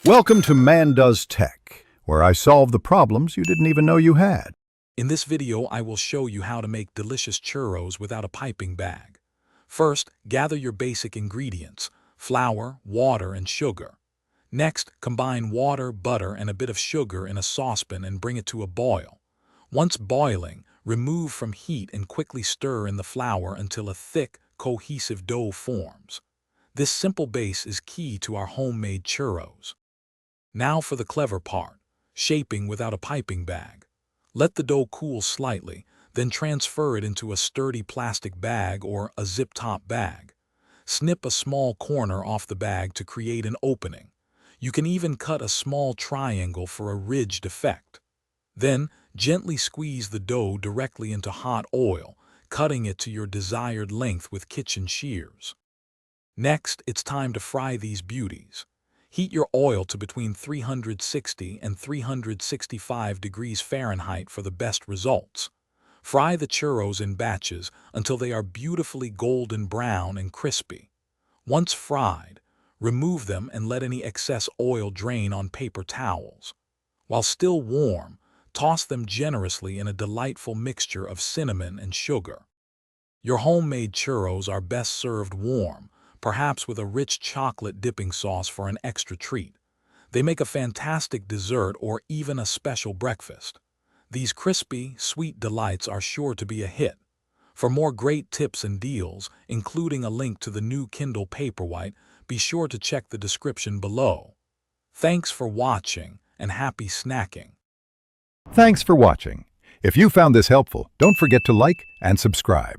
Welcome to Man Does Tech, where I solve the problems you didn't even know you had. In this video, I will show you how to make delicious churros without a piping bag. First, gather your basic ingredients: flour, water, and sugar. Next, combine water, butter, and a bit of sugar in a saucepan and bring it to a boil. Once boiling, remove from heat and quickly stir in the flour until a thick, cohesive dough forms. This simple base is key to our homemade churros. Now for the clever part: shaping without a piping bag. Let the dough cool slightly, then transfer it into a sturdy plastic bag or a zip-top bag. Snip a small corner off the bag to create an opening. You can even cut a small triangle for a ridged effect. Then, gently squeeze the dough directly into hot oil, cutting it to your desired length with kitchen shears. Next, it's time to fry these beauties. Heat your oil to between 360 and 365 degrees Fahrenheit for the best results. Fry the churros in batches until they are beautifully golden brown and crispy. Once fried, remove them and let any excess oil drain on paper towels. While still warm, toss them generously in a delightful mixture of cinnamon and sugar. Your homemade churros are best served warm, perhaps with a rich chocolate dipping sauce for an extra treat. They make a fantastic dessert or even a special breakfast. These crispy, sweet delights are sure to be a hit. For more great tips and deals, including a link to the new Kindle Paperwhite, be sure to check the description below. Thanks for watching and happy snacking. Thanks for watching. If you found this helpful, don't forget to like and subscribe.